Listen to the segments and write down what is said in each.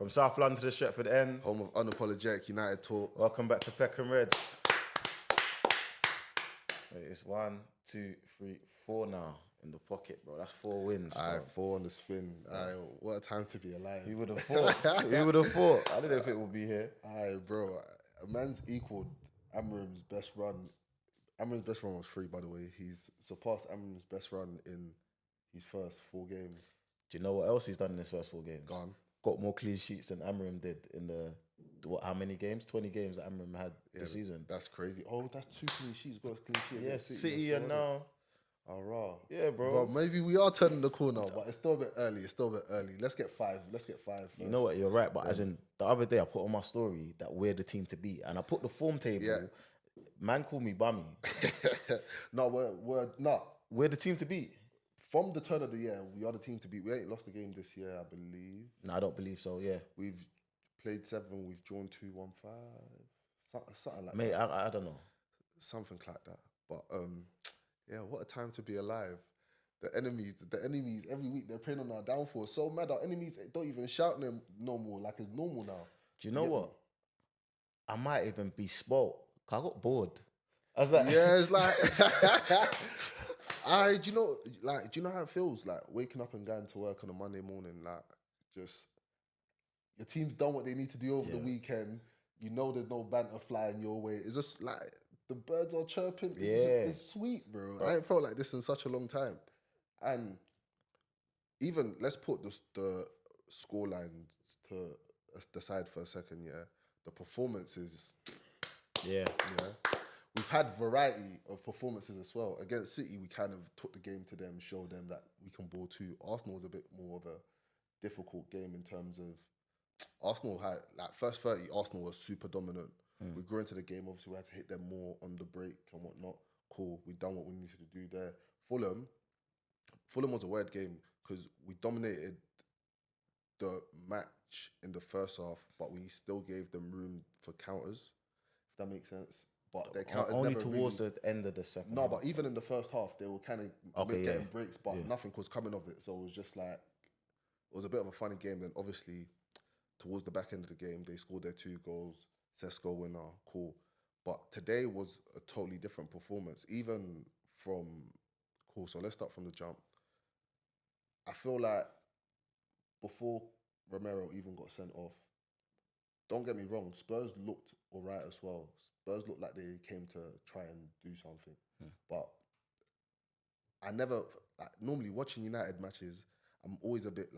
From South London to the Stretford End. Home of unapologetic United talk. Welcome back to Peckham Reds. Wait, it's 1, 2, 3, 4 now in the pocket, bro. That's 4 wins. Aye, 4 on the spin. Aye, what a time to be alive. Who would have thought? Who would have thought? I didn't think we'd be here. Aye, bro. A man's equaled Amram's best run. Amram's best run was 3, by the way. He's surpassed Amram's best run in his first 4 games. Do you know what else he's done in his first 4 games? Gone. Got more clean sheets than Amram did in how many games? 20 games that Amram had this season. That's crazy. Oh, that's 2 clean sheets. Got a clean sheet. Yeah, City and now. Oh, raw. Yeah, bro. Bro, maybe we are turning the corner, but it's still a bit early. Let's get 5. Let's get 5 first. You know what? You're right. But as in, the other day, I put on my story that we're the team to beat. And I put the form table. Yeah. Man called me bummy. No, we're not. We're the team to beat. From the turn of the year, we are the team to beat. We ain't lost a game this year, I believe. No, I don't believe so, yeah. We've played 7, we've drawn 2, 1, 5. Something like Mate, that. I don't know. Something like that. But yeah, what a time to be alive. The enemies, every week they're preying on our downfall. It's so mad. Our enemies don't even shout them no more, like it's normal now. Do you know what? I might even be spoilt. I got bored. I was like, yeah, it's like do you know how it feels like waking up and going to work on a Monday morning, like just your team's done what they need to do over the weekend. You know there's no banter flying your way. It's just like the birds are chirping. It's sweet, bro. I ain't felt like this in such a long time. And even let's put the score lines to the side for a second. Yeah, the performances. Yeah. We've had variety of performances as well. Against City, we kind of took the game to them, showed them that we can ball too. Arsenal was a bit more of a difficult game in terms of Arsenal had, like, first 30, Arsenal was super dominant. We grew into the game. Obviously, we had to hit them more on the break and whatnot. Cool. We done what we needed to do there. Fulham was a weird game because we dominated the match in the first half, but we still gave them room for counters, if that makes sense. But their counters only never towards really, the end of the second. No, half. but even in the first half, they were kind of getting breaks, but nothing was coming of it. So it was just like, it was a bit of a funny game. Then obviously, towards the back end of the game, they scored their 2 goals. Sesko winner, cool. But today was a totally different performance, even from, cool, so let's start from the jump. I feel like before Romero even got sent off, don't get me wrong, Spurs looked all right as well. Spurs looked like they came to try and do something. But I never, like, normally watching United matches, I'm always a bit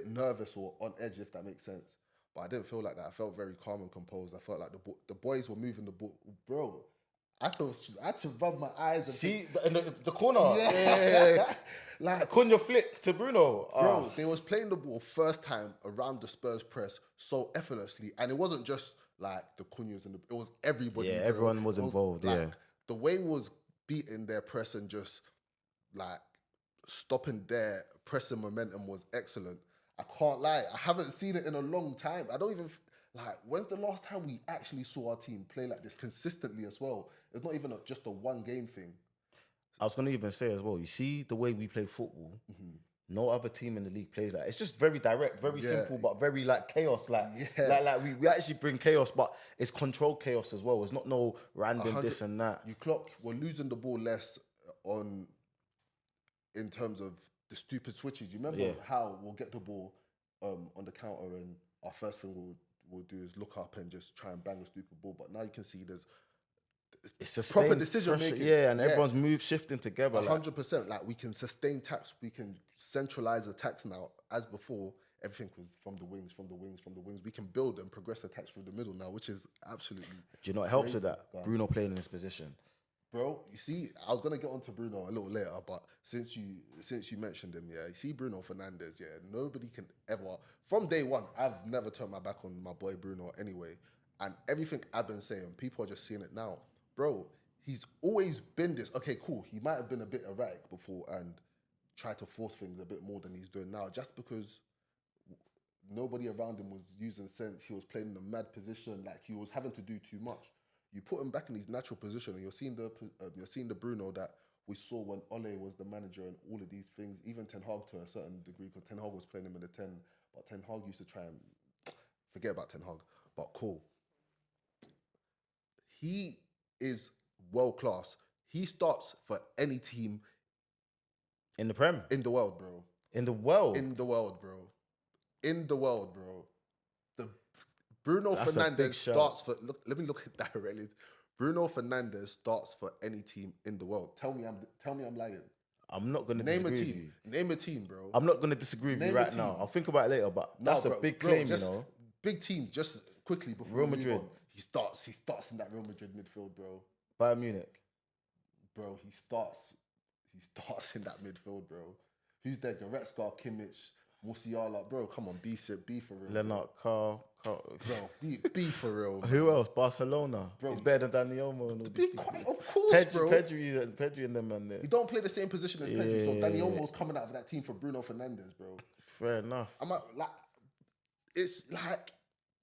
nervous or on edge, if that makes sense. But I didn't feel like that. I felt very calm and composed. I felt like the boys were moving the ball. Bro, I had to rub my eyes and see the corner. Yeah. Like Cunha flick to Bruno. Bro, they was playing the ball first time around the Spurs press so effortlessly, and it wasn't just like the Cunhas and it was everybody. Yeah, bro. everyone was involved. Like, the way was beating their press and just like stopping their pressing momentum was excellent. I can't lie, I haven't seen it in a long time. I don't even, like, when's the last time we actually saw our team play like this consistently as well? It's not even just a 1 game thing. I was going to even say as well, you see the way we play football, no other team in the league plays that. It's just very direct, very simple, but very like chaos. Like we actually bring chaos, but it's controlled chaos as well. It's not no random this and that. You clock, we're losing the ball less in terms of the stupid switches. You remember how we'll get the ball on the counter and our first thing we'll do is look up and just try and bang a stupid ball. But now you can see it's a proper decision making. Yeah, and everyone's move shifting together. 100%. Like, we can sustain attacks, we can centralize attacks now. As before, everything was from the wings. We can build and progress attacks through the middle now, which is absolutely. Do you know what helps with that? Bruno playing in this position. Bro, you see, I was gonna get onto Bruno a little later, but since you mentioned him, you see Bruno Fernandes, nobody can ever, from day one, I've never turned my back on my boy Bruno anyway, and everything I've been saying, people are just seeing it now. Bro, he's always been this. Okay, cool, he might have been a bit erratic before and tried to force things a bit more than he's doing now, just because nobody around him was using sense. He was playing in a mad position, like he was having to do too much. You put him back in his natural position, and you're seeing the Bruno that we saw when Ole was the manager and all of these things. Even Ten Hag to a certain degree, because Ten Hag was playing him in the 10. But Ten Hag used to try and forget about Ten Hag. But cool. He is world class. He starts for any team in the Prem, in the world, bro. In the world, bro. The Bruno Fernandes starts for. Look, let me look at directly. Bruno Fernandes starts for any team in the world. Tell me I'm lying. I'm not going to disagree with you. Name a team, bro. I'm not going to disagree with you right now. I'll think about it later, but that's a big claim, you know. Big team, just quickly before Real Madrid. He starts in that Real Madrid midfield, bro. Bayern Munich. Bro, he starts in that midfield, bro. Who's there? Goretzka, Kimmich, Musiala. Bro, come on, be for real. Lennart, Carl. Bro, be for real. Man. Who else? Barcelona. Bro, he's better than Dani Olmo. Of course, bro. Pedri and them, man. There. He don't play the same position as Pedri, so Dani Olmo's coming out of that team for Bruno Fernandes, bro. Fair enough. It's like,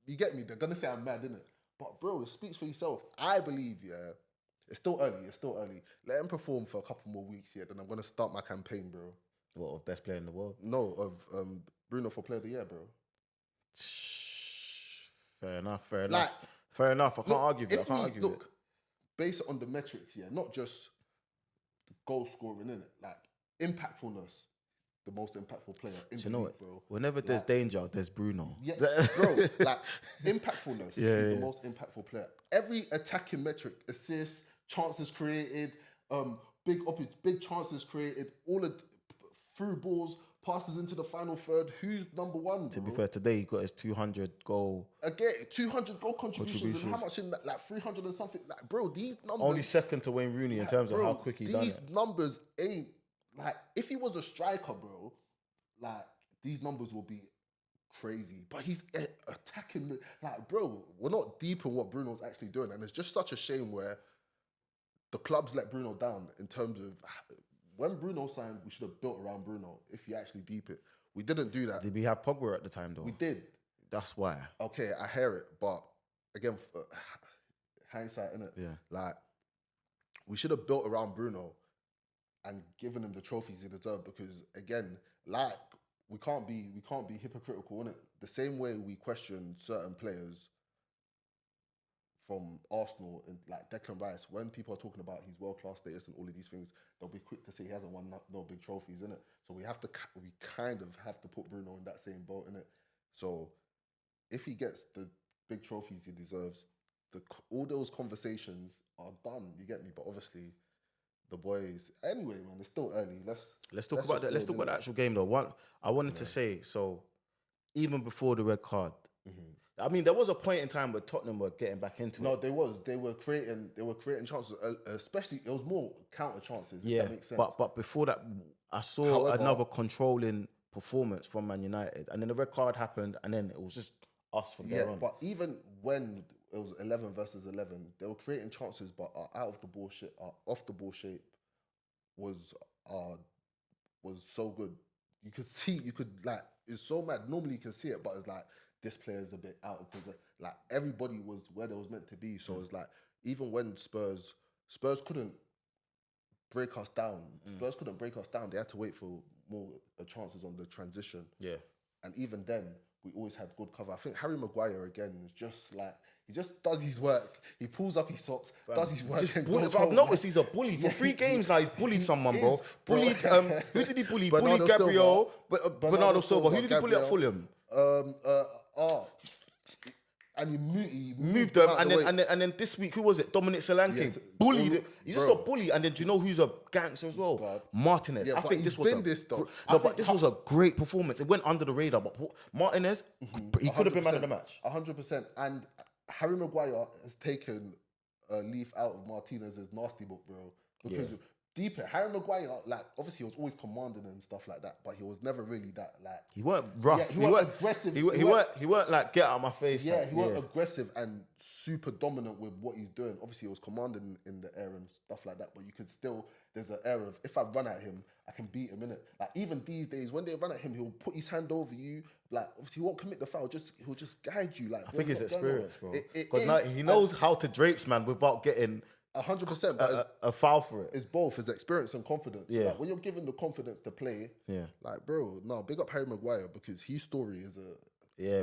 you get me? They're gonna say I'm mad, innit? But bro, it speaks for yourself. I believe, yeah. It's still early. Let him perform for a couple more weeks, yeah. Then I'm gonna start my campaign, bro. What, of best player in the world? No, of Bruno for Player of the Year, bro. Fair enough. I can't argue with it. Look, base it on the metrics, yeah, not just goal scoring, innit? Like impactfulness. The most impactful player in the league, bro. Whenever there's danger, there's Bruno. Yeah, bro. Like impactfulness is the most impactful player. Every attacking metric, assists, chances created, big chances created, all of through balls, passes into the final third. Who's number one, bro? To be fair, today he got his 200 goal. Again, 200 goal contributions. And how much in that? Like 300 and something. Like, bro, these numbers. Only second to Wayne Rooney in terms of how quick he done it. These numbers ain't. Like, if he was a striker, bro, like, these numbers will be crazy. But he's attacking. Like, bro, we're not deep in what Bruno's actually doing. And it's just such a shame where the clubs let Bruno down in terms of when Bruno signed, we should have built around Bruno if you actually deep it. We didn't do that. Did we have Pogba at the time, though? We did. That's why. Okay, I hear it. But again, hindsight, innit? Yeah. Like, we should have built around Bruno and given him the trophies he deserved, because again, like, we can't be hypocritical, innit? The same way we question certain players from Arsenal and like Declan Rice, when people are talking about his world-class status and all of these things, they'll be quick to say he hasn't won no big trophies, innit? So we kind of have to put Bruno in that same boat, innit? So if he gets the big trophies he deserves, all those conversations are done, you get me? But obviously, the boys. Anyway, man, it's still early. Let's talk about that. Let's talk about the actual game, though. I wanted to say, so even before the red card, I mean, there was a point in time where Tottenham were getting back into it. No, there was. They were creating chances, especially it was more counter chances. Yeah, if that makes sense. But before that, I saw another controlling performance from Man United, and then the red card happened, and then it was just us from there on. But even when it was 11 versus 11, they were creating chances, but off the ball shape was so good. You could see, it's so mad. Normally you can see it, but it's like, this player's a bit out of position. Like, everybody was where they was meant to be. So it's like, even when Spurs couldn't break us down. They had to wait for more chances on the transition. Yeah. And even then, we always had good cover. I think Harry Maguire, again, is just like, he just does his work. He pulls up his socks, does his work. I've noticed he's a bully. For 3 games now, he's bullied someone, bro. Bullied, who did he bully? Bullied Gabriel, Bernardo Silva. Who did he bully at Fulham? And he moved them, and then this week, who was it? Dominic Solanke bullied it. He's just a bully, and then do you know who's a gangster as well? God. Martinez. Yeah, I think this was this was a great performance. It went under the radar, but Martinez, he could have been man of the match. 100%. And Harry Maguire has taken a leaf out of Martinez's nasty book, bro. Because deeper, Harry Maguire, like, obviously he was always commanding and stuff like that, but he was never really that, like, he weren't rough. Yeah, he weren't aggressive. He weren't like, get out of my face. Yeah, he weren't aggressive and super dominant with what he's doing. Obviously, he was commanding in the air and stuff like that, but you could still, there's an air of, if I run at him, I can beat him, innit? Like, even these days, when they run at him, he'll put his hand over you. Like, obviously, he won't commit the foul. He'll just guide you. Like, I think it's experience, bro. Because he knows how to drapes, man, without getting 100%. But a foul for it. It's both. It's experience and confidence. Yeah. Like, when you're given the confidence to play, like, bro, no, big up Harry Maguire, because his story is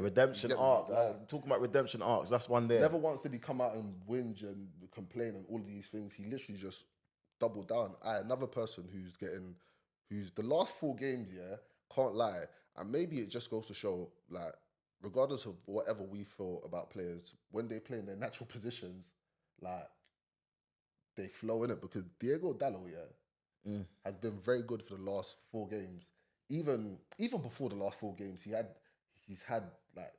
redemption arc. Like, talking about redemption arcs, that's one there. Never once did he come out and whinge and complain and all of these things. He literally just doubled down. Another person who's the last 4 games, can't lie, and maybe it just goes to show, like, regardless of whatever we feel about players, when they play in their natural positions, like, they flow in it, because Diego Dallo, has been very good for the last 4 games. Even before the last 4 games, he's had like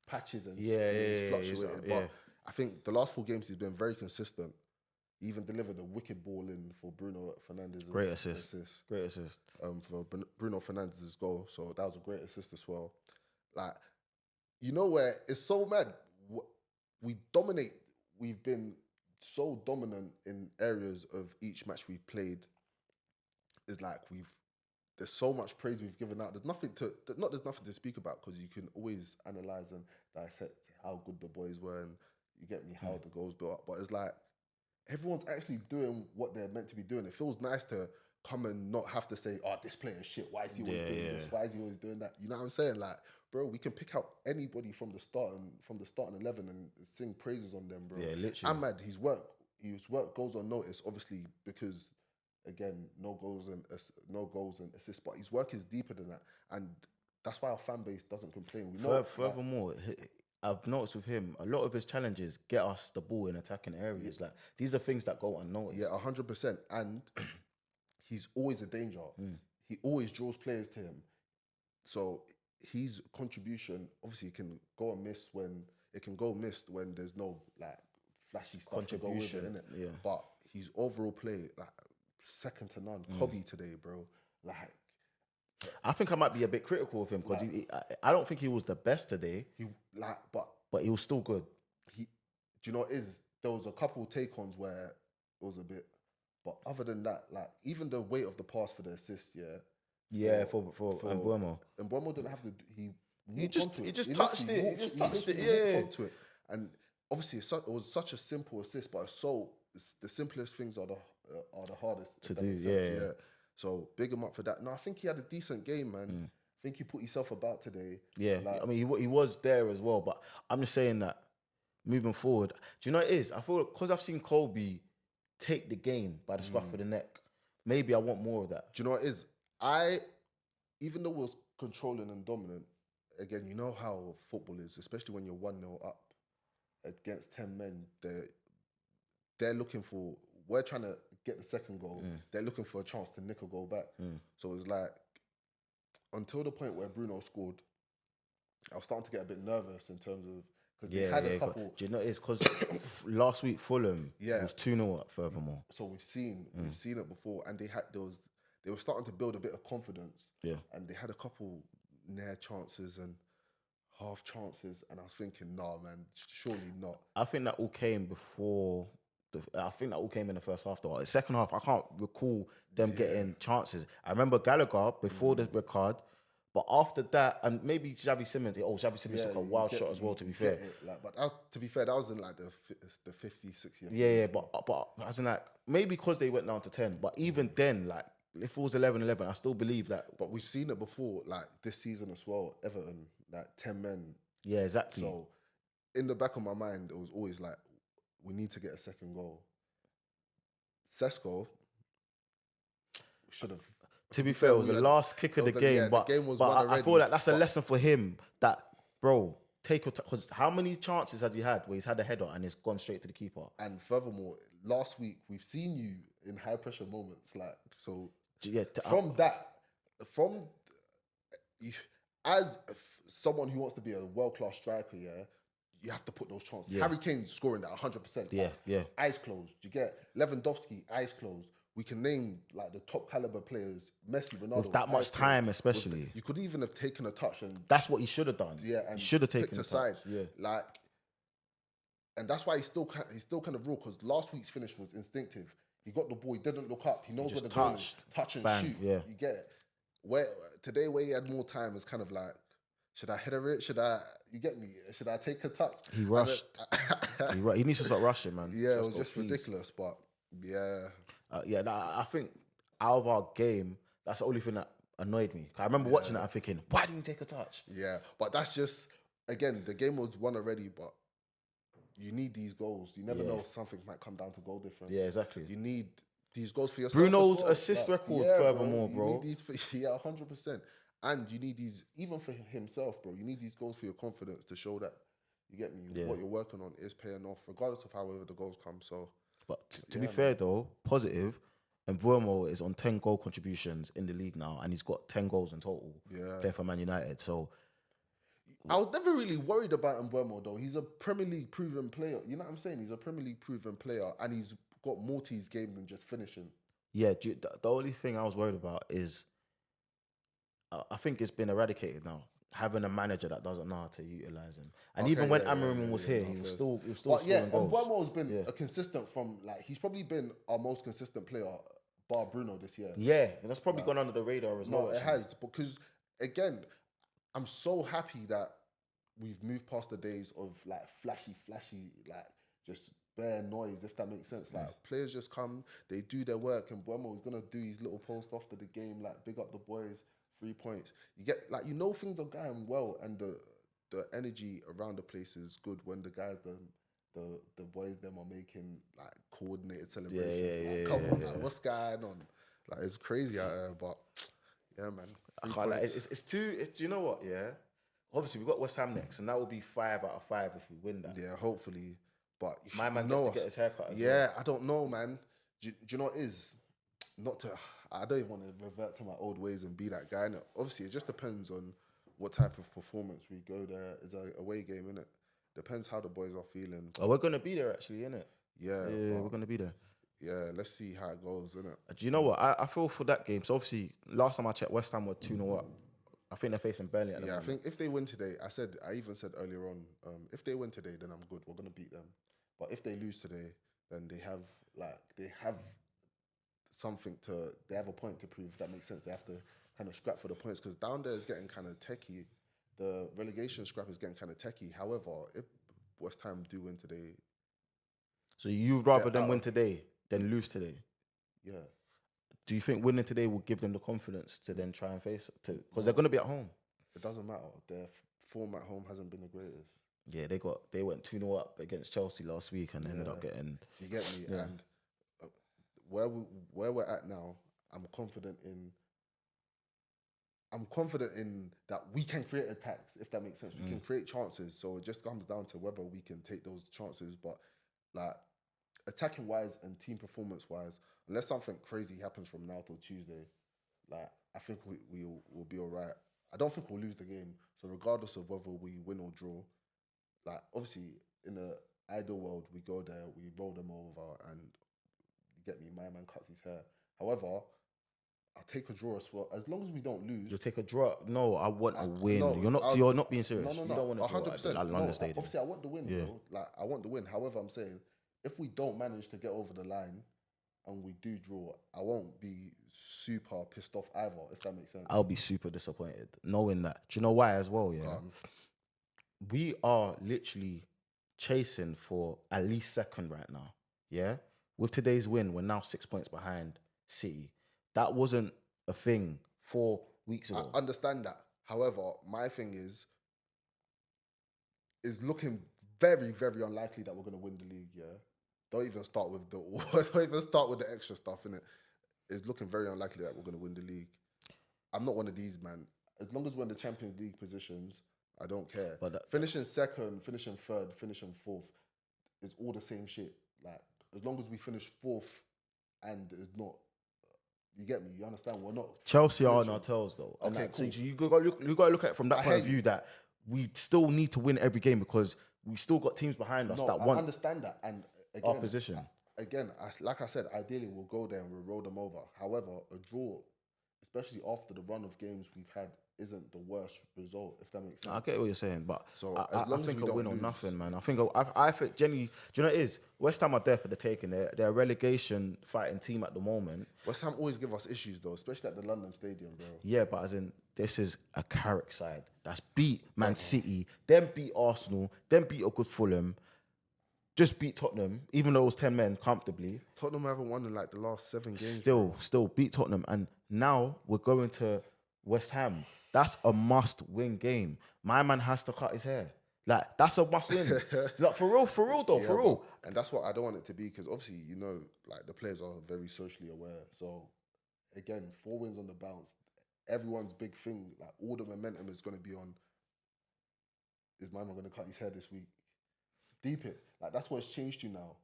patches and he's fluctuated. But I think the last 4 games he's been very consistent. He even delivered a wicked ball in for Bruno Fernandes's great assist. Great assist. For Bruno Fernandes's goal. So that was a great assist as well. Like, you know where it's so mad. We dominate. We've been so dominant in areas of each match we've played. Is like there's so much praise we've given out. There's nothing to speak about, because you can always analyze and dissect how good the boys were, and you get me, how the goals built up. But it's like everyone's actually doing what they're meant to be doing. It feels nice to come and not have to say, "Oh, this player is shit. Why is he always doing this? Why is he always doing that?" You know what I'm saying? Like, bro, we can pick out anybody from the starting 11 and sing praises on them, bro. Yeah, literally. Ahmad, his work goes unnoticed, obviously, because, again, no goals and assists, but his work is deeper than that, and that's why our fan base doesn't complain. We know. Furthermore, I've noticed with him, a lot of his challenges get us the ball in attacking areas. Like, these are things that go unnoticed. Yeah, 100%. And he's always a danger. He always draws players to him. So his contribution, obviously, can go missed when there's no like flashy stuff to go with it, innit? Yeah. But his overall play, like, second to none. Kobe today, bro. Like, I think I might be a bit critical of him, because I don't think he was the best today. But he was still good. Do you know what it is? There was a couple take-ons where it was a bit, but other than that, like, even the weight of the pass for the assist, for Mbeumo. And Mbeumo didn't have to. He just touched it. He just touched it. Onto it. And obviously, it was such a simple assist, but the simplest things are the hardest to do. Yeah. So big him up for that. No, I think he had a decent game, man. I think he put himself about today. Yeah, like, I mean, he was there as well. But I'm just saying that moving forward, do you know what it is? I feel, because I've seen Kobe take the game by the scruff of the neck, maybe I want more of that. Do you know what it is? Even though it was controlling and dominant, again, you know how football is, especially when you're 1-0 up against 10 men. They're looking for. We're trying to get the second goal. They're looking for a chance to nick a goal back. So it's like, until the point where Bruno scored, I was starting to get a bit nervous in terms of, because they had a couple. Do you know it's because last week Fulham was 2-0 up. Furthermore, so we've seen it before, and they were starting to build a bit of confidence. Yeah, and they had a couple near chances and half chances, and I was thinking, nah, man, surely not. I think that all came before. I think that all came in the first half, though. The second half, I can't recall them getting chances. I remember Gallagher before the red card, but after that, and maybe Xavi Simons took a wild shot as well, to be fair. To be fair, that was in like the 50, 60th. Yeah, but as in, like, maybe because they went down to 10, but even then, like, if it was 11-11, I still believe that. But we've seen it before, like this season as well, Everton, like 10 men. Yeah, exactly. So in the back of my mind, it was always like, we need to get a second goal. Sesko should have. To be fair, it was the last kick of the game, but the game was I feel like that's a lesson for him. That, bro, take your time. Because how many chances has he had where he's had a header and it's gone straight to the keeper? And furthermore, last week we've seen you in high pressure moments, like, so. Yeah, as someone who wants to be a world class striker, you have to put those chances. Yeah. Harry Kane scoring that 100%. Yeah. Eyes closed. You get Lewandowski, eyes closed. We can name like the top caliber players, Messi, Ronaldo. With that much time, especially. You could even have taken a touch and. That's what he should have done. Yeah, and he should have taken a side. Yeah, like, and that's why he's still kind of raw, because last week's finish was instinctive. He got the ball, he didn't look up. He knows where the goal is. Touch and bang, shoot. Yeah. You get it. Where he had more time is kind of like, Should I header it? You get me? Should I take a touch? He rushed. He needs to start rushing, man. Yeah, it was just ridiculous, but yeah. I think out of our game, that's the only thing that annoyed me. I remember watching it and thinking, why didn't he take a touch? Yeah, but that's just, again, the game was won already, but you need these goals. You never know, something might come down to goal difference. Yeah, exactly. You need these goals for yourself. Bruno's assist record, furthermore, bro. You need these 100%. And you need these, even for himself, bro, you need these goals for your confidence to show that, you get me, what you're working on is paying off, regardless of however the goals come. So, but to be fair, though, positive, and Mbeumo is on 10 goal contributions in the league now, and he's got 10 goals in total playing for Man United. So, I was never really worried about Mbeumo, though. He's a Premier League proven player. You know what I'm saying? He's a Premier League proven player, and he's got more to his game than just finishing. Yeah, the only thing I was worried about is, I think it's been eradicated now. Having a manager that doesn't know how to utilize him, and even when Amarim was here, he was still scoring goals. Mbeumo's been a consistent he's probably been our most consistent player, bar Bruno, this year. Yeah, and that's probably gone under the radar as well. No, it has, because again, I'm so happy that we've moved past the days of like flashy, like just bare noise, if that makes sense. Like players just come, they do their work, and Mbeumo is gonna do his little post after the game, like big up the boys. 3 points. You get things are going well, and the energy around the place is good when the guys, the boys, them are making like coordinated celebrations. Come on, what's going on? Like it's crazy out there, but yeah, man. I can't lie. It's too. Do you know what? Yeah. Obviously, we've got West Ham next, and that will be 5 out of 5 if we win that. Yeah, hopefully. But my man gets to get his haircut as well. Yeah, I don't know, man. Do you know what it is? I don't even want to revert to my old ways and be that guy. And obviously, it just depends on what type of performance we go there. It's a away game, innit? Depends how the boys are feeling. Oh, we're going to be there, actually, innit? Yeah, we're going to be there. Yeah, let's see how it goes, innit? Do you know what? I feel for that game. So, obviously, last time I checked, West Ham were 2-0 up. I think they're facing Burnley at the moment. I think if they win today, I even said earlier on, if they win today, then I'm good. We're going to beat them. But if they lose today, then they have they have a point to prove, if that makes sense. They have to kind of scrap for the points, because down there is getting kind of techie. The relegation scrap is getting kind of techie. However, if West Ham do win today... So you'd rather them win today than lose today? Yeah. Do you think winning today will give them the confidence to then try and face it? Because they're going to be at home. It doesn't matter. Their form at home hasn't been the greatest. Yeah, they went 2-0 up against Chelsea last week and ended up getting... You get me? Yeah. And where we're at now, I'm confident in that we can create attacks, if that makes sense. We can create chances. So it just comes down to whether we can take those chances. But like attacking wise and team performance wise, unless something crazy happens from now till Tuesday, like I think we'll be all right. I don't think we'll lose the game. So regardless of whether we win or draw, like obviously in the ideal world, we go there, we roll them over, and you get me, my man cuts his hair. However, I'll take a draw as well. As long as we don't lose. You'll take a draw? No, I want a win. No, you're not being serious. No. You don't want a draw 100%. at London Stadium. Obviously, I want the win, bro. Like, I want the win. However, I'm saying, if we don't manage to get over the line and we do draw, I won't be super pissed off either, if that makes sense. I'll be super disappointed knowing that. Do you know why as well, yeah? We are literally chasing for at least second right now, yeah? With today's win, we're now 6 points behind City. That wasn't a thing 4 weeks ago. I understand that. However, my thing is looking very, very unlikely that we're going to win the league, yeah? Don't even start with the extra stuff, innit? It's looking very unlikely that we're going to win the league. I'm not one of these, man. As long as we're in the Champions League positions, I don't care. But finishing second, finishing third, finishing fourth, it's all the same shit. Like, as long as we finish fourth and it's not... You get me? You understand? We're not... Chelsea are on our tails, though. Okay, and cool. So you got to look at it from that point of view that we still need to win every game because we still got teams behind us that want... I understand that. And again, our position. Like I said, ideally we'll go there and we'll roll them over. However, a draw especially after the run of games we've had, isn't the worst result, if that makes sense. I get what you're saying, but So I think a win or nothing, man. I think genuinely, do you know what it is? West Ham are there for the taking. They're a relegation fighting team at the moment. West Ham always give us issues though, especially at the London Stadium, bro. Yeah, but as in, this is a Carrick side that's beat Man City, then beat Arsenal, then beat a good Fulham, just beat Tottenham, even though it was 10 men comfortably. Tottenham haven't won in like the last 7 games. Still beat Tottenham, and now we're going to West Ham. That's a must-win game. My man has to cut his hair. Like, that's a must-win. Like, for real, though, for real. And that's what I don't want it to be, because obviously, you know, like the players are very socially aware. So, again, 4 wins on the bounce. Everyone's big thing, like all the momentum is going to be on, is my man going to cut his hair this week? Deep it. Like, that's what it's changed to now.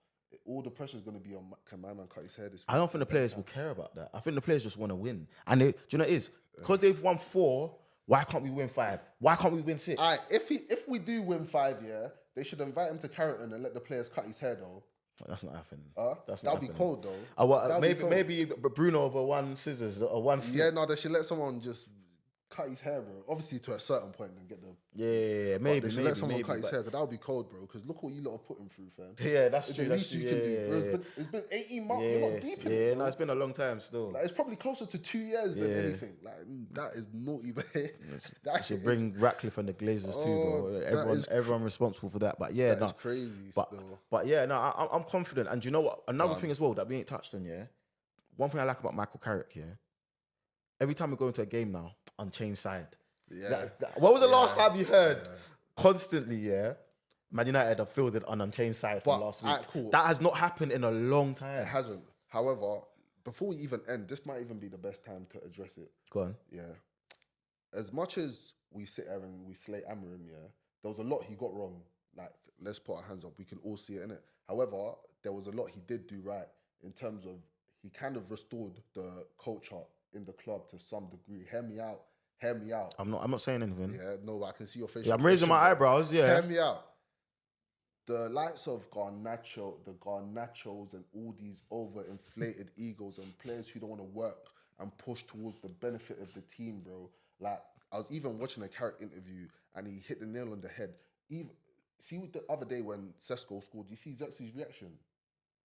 All the pressure is going to be on, can my man cut his hair this week? I don't think the players will care about that. I think the players just want to win. And do you know what it is? Because they've won 4, why can't we win 5? Why can't we win 6? All right, if we do win 5, yeah, they should invite him to Carrick and let the players cut his hair, though. That's not happening. That'll be cold, though. Maybe Bruno over one scissors or one snip. Yeah, no, they should let someone just cut his hair, bro. Obviously, to a certain point, and get the... Yeah, maybe. They should let someone cut his hair, because that would be cold, bro. Because look what you lot are putting through, fam. Yeah, that's true. The least you can do, bro. It's been 18 months. You're not deep in it. Yeah, no, it's been a long time still. Like, it's probably closer to 2 years than anything. Like, that is naughty, man. That should bring Ratcliffe and the Glazers too, bro. Everyone responsible for that. But yeah, that's crazy. But yeah, no, I'm confident. And do you know what? Another thing as well that we ain't touched on, yeah. One thing I like about Michael Carrick, yeah. Every time we go into a game now, unchanged side. Yeah. What was the last time you heard constantly, yeah? Man United have fielded an unchanged side from last week. Cool. That has not happened in a long time. It hasn't. However, before we even end, this might even be the best time to address it. Go on. Yeah. As much as we sit here and we slay Amarim, yeah, there was a lot he got wrong. Like, let's put our hands up. We can all see it, innit? However, there was a lot he did do right in terms of he kind of restored the culture in the club to some degree. Hear me out. I'm not saying anything. Yeah, no, I can see your face. Yeah, I'm raising my eyebrows, yeah. Hear me out. The likes of Garnacho, the Garnachos and all these overinflated egos and players who don't want to work and push towards the benefit of the team, bro. Like, I was even watching a Carrick interview and he hit the nail on the head. See the other day when Sesko scored, do you see Xerxes' reaction?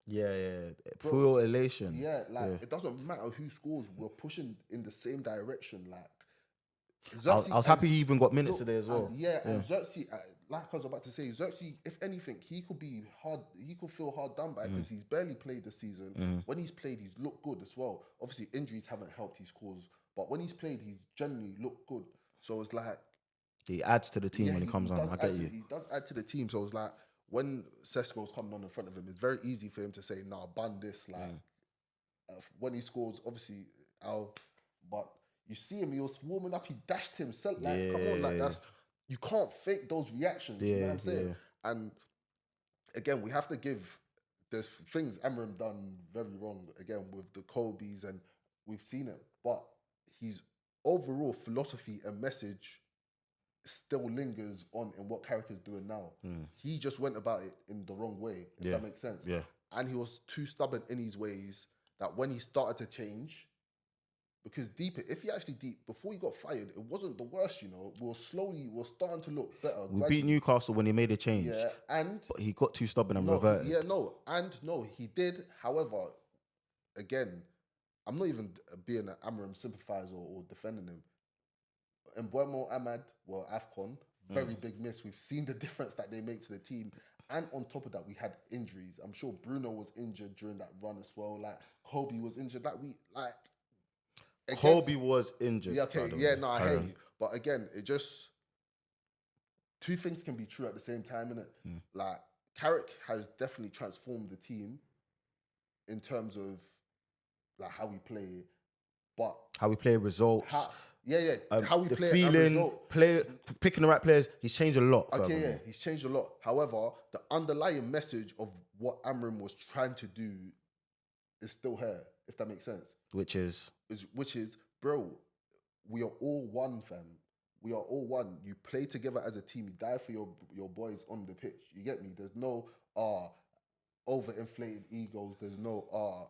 Yeah. Pure elation. Yeah, it doesn't matter who scores. We're pushing in the same direction. Like, Xerxes, I was happy he even got minutes today as well. And Xerxes, like I was about to say, Xerxes, if anything, he could feel hard done by because he's barely played this season. When he's played, he's looked good as well. Obviously, injuries haven't helped his cause, but when he's played, he's generally looked good. So it's like... He adds to the team when he comes on, I get you. He does add to the team, so it's like, when Sesko's coming on in front of him, it's very easy for him to say, nah, bun this. Like, when he scores, obviously, but... You see him, he was warming up, he dashed himself. Like, come on, like you can't fake those reactions. You know what I'm saying? And again, we have to give, there's things Amarim done very wrong, again, with the Kobe's, and we've seen it. But his overall philosophy and message still lingers on in what Carrick is doing now. He just went about it in the wrong way, if that makes sense. Yeah. And he was too stubborn in his ways that when he started to change, because if he actually before he got fired, it wasn't the worst, you know. We're starting to look better. We beat Newcastle when he made a change. Yeah, but he got too stubborn and reverted. He did. However, again, I'm not even being an Amarim sympathiser or defending him. Mbuemo Ahmad, AFCON, very big miss. We've seen the difference that they make to the team. And on top of that, we had injuries. I'm sure Bruno was injured during that run as well. Like, Kobe was injured. Again, Kobe was injured. Yeah, okay. Yeah, no, I hear you. But again, it just... Two things can be true at the same time, innit? Like, Carrick has definitely transformed the team in terms of like how we play, but... How we play results. How we the play feeling, picking the right players. He's changed a lot. He's changed a lot. However, the underlying message of what Amarim was trying to do is still here, if that makes sense. Which is, bro, we are all one, fam. We are all one. You play together as a team. You die for your boys on the pitch. You get me? There's no overinflated egos. There's no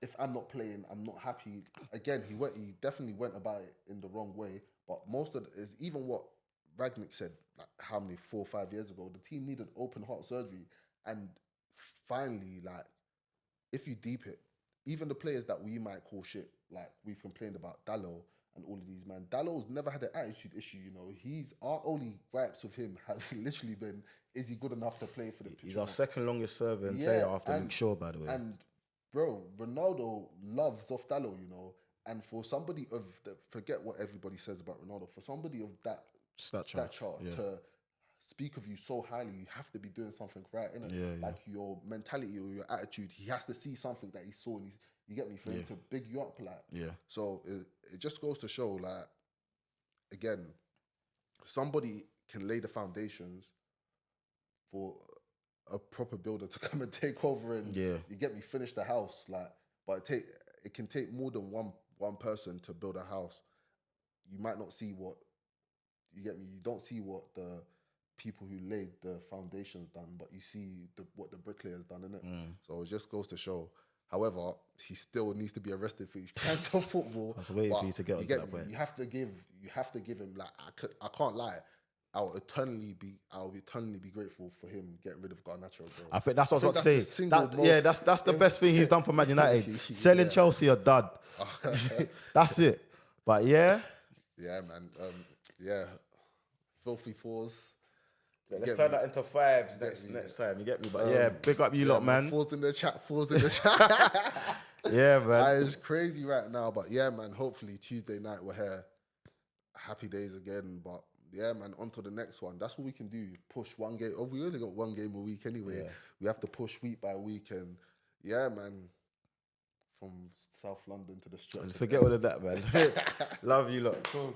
if I'm not playing, I'm not happy. Again, he definitely went about it in the wrong way. But most of it is even what Ragnick said, like how many 4 or 5 years ago, the team needed open heart surgery, and finally, like if you deep it, even the players that we might call shit, like we've complained about Dallo and all of these, man. Dallo's never had an attitude issue, you know. Our only gripes with him has literally been, is he good enough to play for the picture? He's our second longest serving player after Luke Shaw, by the way. And bro, Ronaldo loves off Dallo, you know. And for somebody of forget what everybody says about Ronaldo, for somebody of that stature to speak of you so highly, you have to be doing something right, innit? Like your mentality or your attitude, he has to see something that he saw, and you get me, for him to big you up, like. So it just goes to show, like, again, somebody can lay the foundations for a proper builder to come and take over and you get me, finish the house, like. But it can take more than one person to build a house. You might not see what you get me. You don't see what the people who laid the foundations done, but you see what the bricklayers done, innit? So it just goes to show. However, he still needs to be arrested for his crimes of football. That's waiting for you to get onto that point. You have to give him, like, I can't lie. I'll eternally be grateful for him getting rid of Garnacho, bro. I think that's what I was about to say. That's the best thing he's done for Man United. Selling Chelsea a dud. That's it. But yeah, man. Filthy fours. Let's turn that into fives next time. You get me? But big up you lot, man. Fours in the chat. Yeah, man. It's crazy right now, but yeah, man. Hopefully Tuesday night we're here. Happy days again, but yeah, man. On to the next one. That's what we can do. Push one game. Oh, we only got one game a week anyway. Yeah. We have to push week by week, and yeah, man. From South London to the Stretford. Forget all of that, man. Love you lot. Cool.